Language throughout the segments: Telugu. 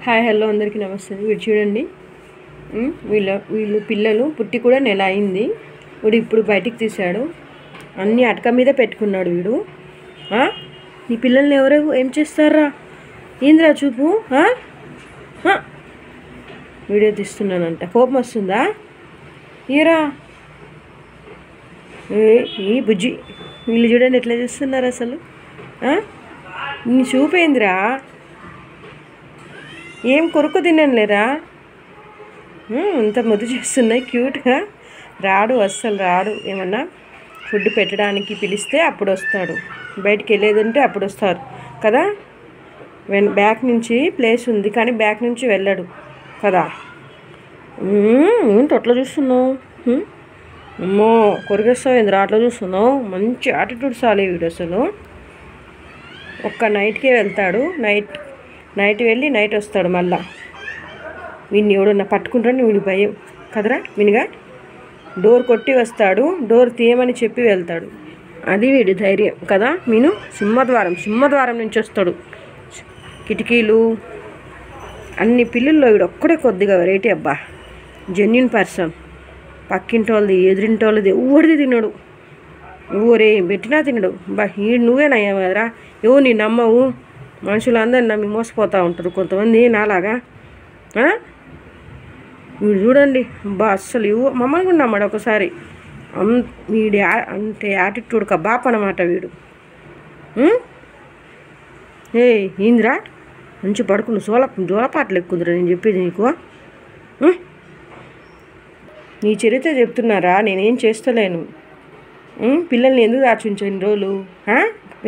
హాయ్ హలో అందరికీ నమస్తే. వీడు చూడండి, వీళ్ళు పిల్లలు పుట్టి కూడా నెల అయింది. వీడు ఇప్పుడు బయటికి తీశాడు, అన్నీ అటక మీద పెట్టుకున్నాడు. వీడు నీ పిల్లల్ని ఎవరో ఏం చేస్తారా? ఏంద్రా చూపు. వీడియో తీస్తున్నానంట, కోపం వస్తుందా? ఏరా ఈ బుజ్జి, వీళ్ళు చూడండి ఎట్లా చేస్తున్నారు అసలు. నీ చూపేందిరా? ఏం కొరుకు తిన్నాను లేరా? ఇంత ముద్దు చేస్తున్నాయి క్యూట్గా. రాడు, అస్సలు రాడు. ఏమన్నా ఫుడ్ పెట్టడానికి పిలిస్తే అప్పుడు వస్తాడు, బయటికి వెళ్ళేదంటే అప్పుడు వస్తారు కదా. బ్యాక్ నుంచి ప్లేస్ ఉంది కానీ బ్యాక్ నుంచి వెళ్ళడు కదా. ఏంటి అట్లా చూస్తున్నావు? అమ్మో కొరిగేస్తావు ఏంద్రా అట్లా చూస్తున్నావు? మంచి యాటిట్యూడ్ సాలే వీడు అసలు. ఒక్క నైట్కే వెళ్తాడు, నైట్ వెళ్ళి నైట్ వస్తాడు మళ్ళా. వీడిని ఎవడన్నా పట్టుకుంటాడు, వీడి భయం కదరా. వినిగా డోర్ కొట్టి వస్తాడు, డోర్ తీయమని చెప్పి వెళ్తాడు. అది వీడి ధైర్యం కదా. మీను సింహద్వారం నుంచి వస్తాడు. కిటికీలు అన్ని పిల్లల్లో వీడు ఒక్కడే కొద్దిగా వెరైటీ. అబ్బా జెన్యున్ పర్సన్. పక్కింటి వాళ్ళది ఎదురింటి వాళ్ళది ఎవరిది తినడు, ఊరే పెట్టినా తినడు. బా నువ్వేనయ్యా కదరా, ఎవరు నీ నమ్మవు. మనుషులందరూ నమ్మి మోసపోతూ ఉంటారు కొంతమంది నాలాగా. వీడు చూడండి బా అస్సలు మమ్మల్ని కూడా నమ్మడు ఒకసారి. వీడి అంటే యాటిట్యూడ్ బాప్ అన్నమాట వీడు. ఏందిరా మంచి పడుకుని జోలపాటలు ఎక్కుందిరా నేను చెప్పేది నీకు. నీ చరిత్ర చెప్తున్నారా? నేనేం చేస్తలేను. పిల్లల్ని ఎందుకు దాచుంచాను ఇన్ని రోజులు?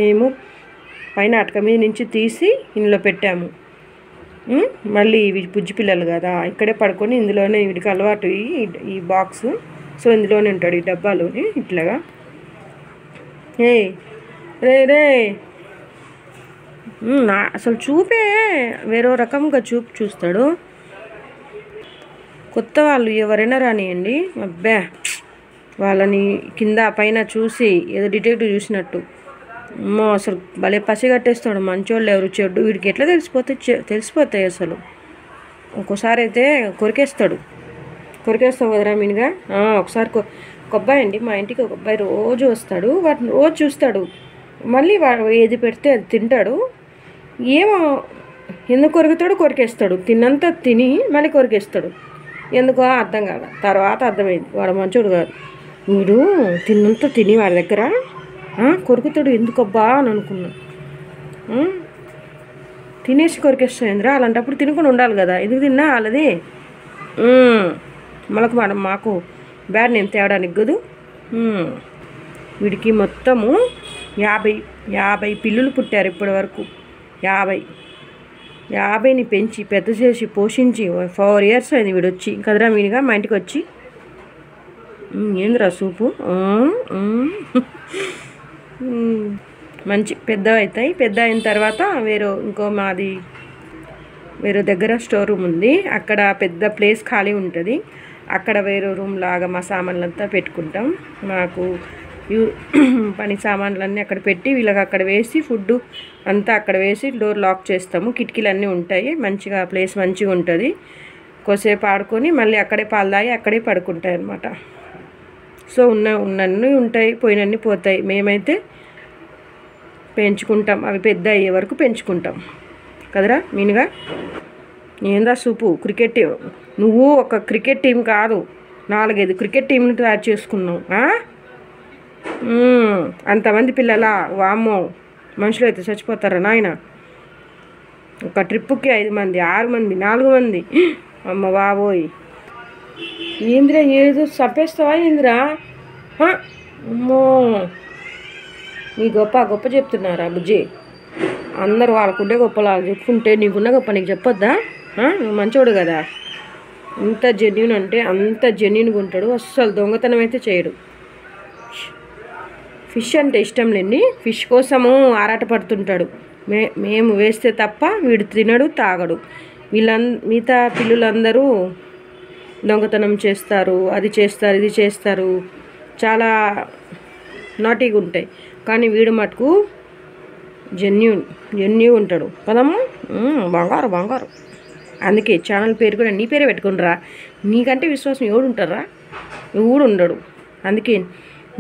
మేము పైన అటక మీద నుంచి తీసి ఇందులో పెట్టాము. మళ్ళీ ఇవి బుజ్జి పిల్లలు కదా, ఇక్కడే పడుకొని ఇందులోనే వీడికి అలవాటు ఈ బాక్స్. సో ఇందులోనే ఉంటాడు, ఈ డబ్బాలోనే ఇట్లాగా. రే అసలు చూపే వేరే రకంగా చూస్తాడు. కొత్త వాళ్ళు ఎవరైనా రానియండి, అబ్బా వాళ్ళని కింద పైన చూసి ఏదో డిటెక్టివ్ చూసినట్టు అమ్మో అసలు భలే పసిగట్టేస్తాడు. మంచోళ్ళు ఎవరు చెడ్డు వీడికి ఎట్లా తెలిసిపోతాయి అసలు. ఒక్కోసారి అయితే కొరికేస్తావు కదరా మీనుగా. ఒకసారి ఒక అబ్బాయి అండి, మా ఇంటికి ఒక అబ్బాయి రోజు వస్తాడు, వాటిని రోజు చూస్తాడు, మళ్ళీ ఏది పెడితే అది తింటాడు. ఏమో ఎందుకు కొరికేస్తాడు, తిన్నంత తిని మళ్ళీ కొరికేస్తాడు. ఎందుకో అర్థం కాదు. తర్వాత అర్థమైంది వాడు మంచోడు కాదు. వీడు తిన్నంత తిని వాడి దగ్గర కొరుకుతాడు. ఎందుకబ్బా అని అనుకున్నా. తినేసి కొరికేస్తాడు ఏంద్రా? అలాంటప్పుడు తినకుండా ఉండాలి కదా. ఎందుకు తిన్నా వాళ్ళది మాకు బ్యాడ్ నేమ్ తేవడానికి కదూ. వీడికి మొత్తము 50 పిల్లులు పుట్టారు ఇప్పటి వరకు. 50ని పెంచి పెద్ద చేసి పోషించి 4 years అయింది వీడు వచ్చి కదరా మీనుగా మా ఇంటికి వచ్చి. ఏందిరా సూపు. మంచి పెద్ద అవుతాయి. పెద్ద అయిన తర్వాత వేరే దగ్గర స్టోర్ రూమ్ ఉంది, అక్కడ పెద్ద ప్లేస్ ఖాళీ ఉంటుంది. అక్కడ వేరే రూమ్ లాగా మా సామాన్లంతా పెట్టుకుంటాం. మాకు పని సామాన్లన్నీ అక్కడ పెట్టి వీళ్ళకి అక్కడ వేసి ఫుడ్ అంతా అక్కడ వేసి డోర్ లాక్ చేస్తాము. కిటికీలు అన్నీ ఉంటాయి, మంచిగా ప్లేస్ మంచిగా ఉంటుంది. కొద్దిసేపు ఆడుకొని మళ్ళీ అక్కడే పాలు తాగి అక్కడే పడుకుంటాయి అన్నమాట. సో ఉన్నన్ని ఉంటాయి, పోయినన్ని పోతాయి. మేమైతే పెంచుకుంటాం, అవి పెద్ద అయ్యే వరకు పెంచుకుంటాం కదరా మీనుగా. ఏందా సూపు క్రికెట్. నువ్వు ఒక క్రికెట్ టీం కాదు, 4-5 క్రికెట్ టీంని తయారు చేసుకున్నావు. అంతమంది పిల్లలా? వామ్మో మనుషులు అయితే చచ్చిపోతారా నాయన. ఒక ట్రిప్పుకి 5 మంది 6 మంది 4 మంది. అమ్మ బాబోయ్ ఏంద్రా ఏదో చంపేస్తావా ఏంద్రా? అమ్మో నీ గొప్ప చెప్తున్నారా బుజ్జి? అందరూ వాళ్ళకుండే గొప్పలా చెప్పుకుంటే నీకున్న గొప్ప నీకు చెప్పొద్దా? నువ్వు మంచోడు కదా. ఎంత జెన్యున్ అంటే అంత జెన్యున్గా ఉంటాడు, అస్సలు దొంగతనం అయితే చేయడు. ఫిష్ అంటే ఇష్టం లేని ఫిష్ కోసము ఆరాటపడుతుంటాడు. మేము వేస్తే తప్ప వీడు తినడు తాగడు. మిగతా పిల్లలందరూ దొంగతనం చేస్తారు, అది చేస్తారు ఇది చేస్తారు, చాలా నాటీగా ఉంటాయి. కానీ వీడు మటుకు జెన్యున్ ఉంటాడు. పదమ్మా బంగారు. అందుకే ఛానల్ పేరు కూడా నీ పేరే పెట్టుకునిరా. నీకంటే విశ్వాసం ఎవడు ఉంటారా? ఎవడు ఉండడు. అందుకే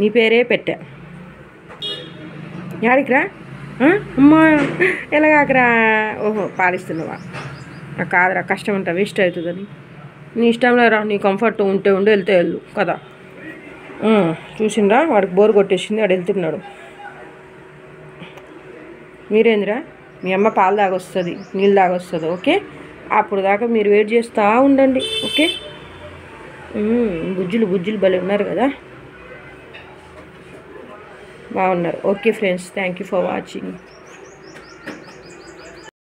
నీ పేరే పెట్టా. యాడికిరా? అమ్మా ఎలాగాకరా? ఓహో పాలిస్తున్నావా? నాకు కాదురా, కష్టం అంట వేస్ట్ అవుతుందని. నీ ఇష్టంలో రా, నీ కంఫర్ట్ ఉంటే ఉండి వెళ్తే వెళ్ళు కదా. చూసిండ్రా, వాడికి బోర్ కొట్టేసింది, వాడు వెళ్తున్నాడు. మీరేందిరా, మీ అమ్మ పాలు తాగొస్తుంది, నీళ్ళు తాగొస్తుంది. ఓకే, అప్పుడు దాకా మీరు వెయిట్ చేస్తూ ఉండండి. ఓకే, బుజ్జులు భలే ఉన్నారు కదా, బాగున్నారు. Okay friends, thank you for watching.